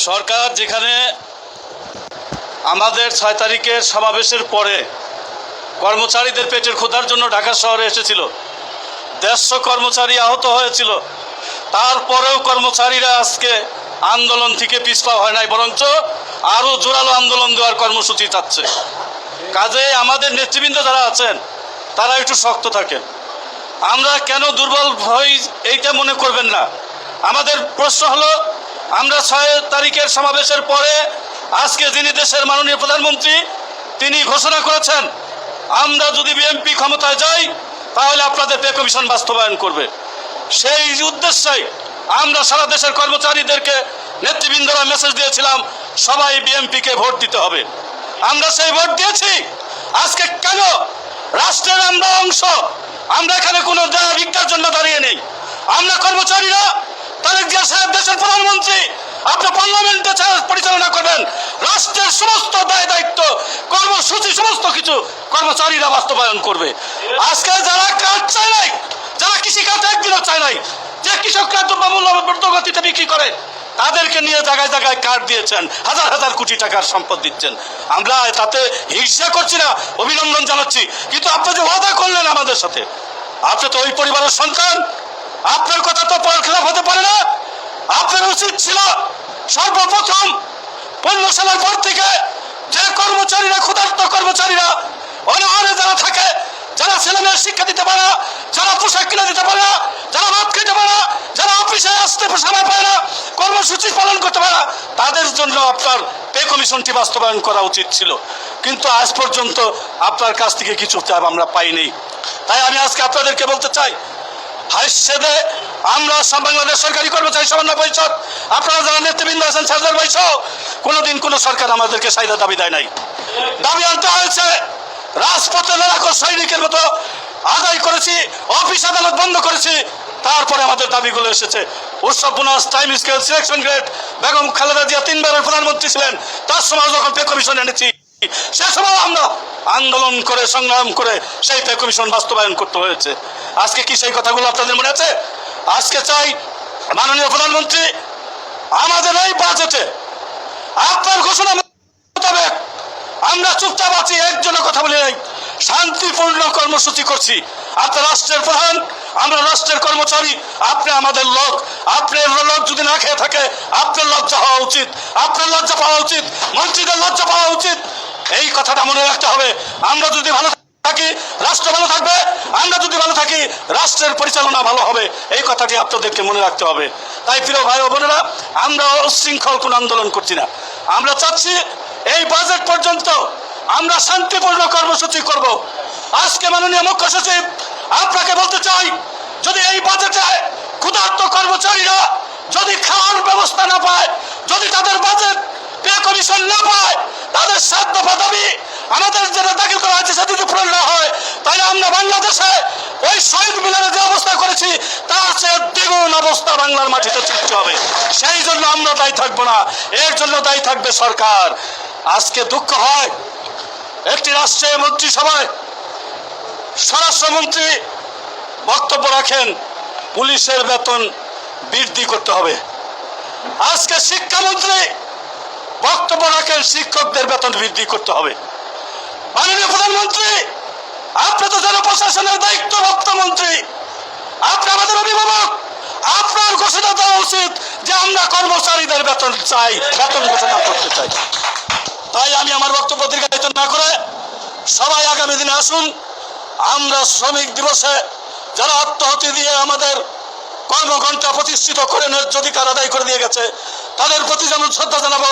সরকার যেখানে আমাদের ৬ তারিখের সমাবেশের পরে কর্মচারীদের পেটের ক্ষুধার জন্য ঢাকা শহরে এসেছিল, ১৫০ কর্মচারী আহত হয়েছিল, তারপরেও কর্মচারীরা আজকে আন্দোলন থেকে পিছপা হয় নাই, বরঞ্চ আরও জোরালো আন্দোলন দেওয়ার কর্মসূচি চাচ্ছে। কাজে আমাদের নেতৃবৃন্দ যারা আছেন তারা একটু শক্ত থাকেন। আমরা কেন দুর্বল হই এইটা মনে করবেন না। আমাদের প্রশ্ন হলো, আমরা ৬ তারিখের সমাবেশের পরে আজকে যিনি দেশের মাননীয় প্রধানমন্ত্রী তিনি ঘোষণা করেছেন আমরা যদি বিএনপি ক্ষমতায় যাই তাহলে আপনাদের পে কমিশন বাস্তবায়ন করবে। সেই উদ্দেশ্যেই আমরা সারা দেশের কর্মচারীদেরকে নেতৃবৃন্দরা মেসেজ দিয়েছিলাম সবাই বিএনপিকে ভোট দিতে হবে। আমরা সেই ভোট দিয়েছি। আজকে কেন রাষ্ট্রের আমরা অংশ, আমরা এখানে কোনো ভিক্ষার জন্য দাঁড়িয়ে নেই। আমরা কর্মচারীরা, তারেক জিয়া সাহেব দেশের প্রধানমন্ত্রী, আপনি পার্লামেন্টে পরিচালনা করবেন, রাষ্ট্রের সমস্ত দায় দায়িত্ব কর্মসূচি সমস্ত কিছু কর্মচারীরা বাস্তবায়ন করবে। আজকে যারা কাজ চায় নাই, যারা কৃষিকাজ একদিনও চায় নাই, যে কৃষকরা দ্রব্যমূল্য দ্রুতগতিতে বিক্রি করে তাদেরকে নিয়ে জায়গায় জায়গায় কার্ড দিয়েছেন, হাজার হাজার কোটি টাকার সম্পদ দিচ্ছেন। আমরা তাতে হিংসা করছি না, অভিনন্দন জানাচ্ছি। কিন্তু আপনি যে ওয়াদা করলেন আমাদের সাথে, আপনি তো ওই পরিবারের সন্তান, আপনার কথা তো খেলাফ হতে পারে না। আপনার উচিত ছিল সর্বপ্রথম ১৫ সালের পর থেকে যে কর্মচারীরা, ক্ষুধার্ত কর্মচারীরা অনাহারে যারা থাকে, যারা ছেলেমেয়ের শিক্ষা দিতে পারে না, যারা পোশাক কিনে দিতে পারে না, যারা ভাত খেতে পারে না, যারা অফিসে আসতে সময় পায় না, কর্মসূচি পালন করতে পারে না, তাদের জন্য আপনার পে কমিশনটি বাস্তবায়ন করা উচিত ছিল। কিন্তু আজ পর্যন্ত আপনার কাছ থেকে কিছু চাপ আমরা পাইনি। তাই আমি আজকে আপনাদেরকে বলতে চাই, হাইসেদে আমরা বাংলাদেশ সরকারি কর্মচারী সমন্বয় পরিষদ, আপনারা যারা নেতৃবৃন্দ আছেন সার্জার ভাইসহ, কোনোদিন কোনো সরকার আমাদেরকে চাহিদা দাবি দেয় নাই। দাবি আনতে হয়েছে, রাজপথে লড়াকু সৈনিকের মতো আদায় করেছি, অফিস আদালত বন্ধ করেছি, তারপরে আমাদের দাবিগুলো এসেছে। উৎসব bonus, time scale, selection grade, Begum Khaleda Zia ৩ বারের প্রধানমন্ত্রী ছিলেন, তার সময় যখন পে কমিশন এনেছি সে সময় আমরা আন্দোলন করে সংগ্রাম করে সেই পে কমিশন বাস্তবায়ন করতে হয়েছে। আজকে কি সেই কথাগুলো আপনাদের মনে আছে? আজকে চাই মাননীয় প্রধানমন্ত্রী আমাদের এই বাজেটে আপনার ঘোষণা মোতাবেক আমরা চুপচাপ আছি, একজনের কথা বলি নাই, শান্তিপূর্ণ কর্মসূচি করছি। আপনার রাষ্ট্রের প্রধান, আমরা রাষ্ট্রের কর্মচারী, আপনি আমাদের লোক। আপনার লোক যদি না খেয়ে থাকে আপনার লজ্জা হওয়া উচিত, আপনার লজ্জা পাওয়া উচিত, মন্ত্রীদের লজ্জা পাওয়া উচিত। এই কথাটা মনে রাখতে হবে। আমরা যদি ভালো থাকি রাষ্ট্র ভালো থাকবে, আমরা যদি ভালো থাকি রাষ্ট্রের পরিচালনা ভালো হবে। এই কথাটি আপনাদেরকে মনে রাখতে হবে। তাই প্রিয় ভাই ও বোনেরা, আমরা উচ্ছৃঙ্খল কোন আন্দোলন করছি না। আমরা চাচ্ছি এই বাজেট পর্যন্ত আমরা শান্তিপূর্ণ কর্মসূচি করব। আজকে মাননীয় মুখ্য সচিব আপনাকে বলতে চাই, যদি এই বাজেটে ক্ষুধার্ত কর্মচারীরা যদি খাওয়ার ব্যবস্থা না পায়, যদি তাদের বাজেট পে কমিশন না পায়, তাদের ৭ দফা দাবি আমাদের যেটা দাখিল করা হয়েছে সেটা যদি পূরণ না হয়, তাহলে আমরা বাংলাদেশে ওই শহীদ মিনারে যে অবস্থা করেছি তার চেয়ে দ্বিগুণ অবস্থা বাংলার মাটিতে সৃষ্টি হবে। সেই জন্য আমরা দায়ী থাকবো না, এর জন্য দায়ী থাকবে সরকার। আজকে দুঃখ হয়, একটি রাষ্ট্রের মন্ত্রিসভায় স্বরাষ্ট্রমন্ত্রী বক্তব্য রাখেন পুলিশের বেতন বৃদ্ধি করতে হবে। আজকে শিক্ষামন্ত্রী বক্তব্য রাখেন শিক্ষকদের বেতন বৃদ্ধি করতে হবে। মাননীয় প্রধানমন্ত্রী, আপনি তো জনপ্রশাসনের দায়িত্বপ্রাপ্ত মন্ত্রী, আপনি আমাদের অভিভাবক, আপনার ঘোষণা দেওয়া উচিত যে আমরা কর্মচারীদের বেতন চাই, বেতন ঘোষণা করতে চাই। তাই আমি আমার বক্তব্য দীর্ঘায়িত না করে সবাই আগামী দিনে আসুন, আমরা শ্রমিক দিবসে যারা আত্মাহুতি দিয়ে আমাদের কর্মঘণ্টা প্রতিষ্ঠিত করে ন্যায্য অধিকার আদায় করে দিয়ে গেছে তাদের প্রতি যেমন শ্রদ্ধা জানাবো,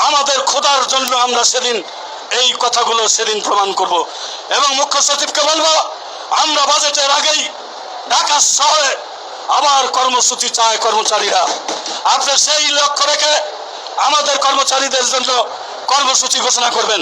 আমাদের খোদার জন্য আমরা সেদিন এই কথাগুলো সেদিন প্রমাণ করব। এবং মুখ্য সচিবকে বলবো, আমরা বাজেটের আগেই ঢাকা শহরে আবার কর্মসূচি চায় কর্মচারীরা। আপনি সেই লক্ষ্য রেখে আমাদের কর্মচারীদের জন্য কর্মসূচি ঘোষণা করবেন।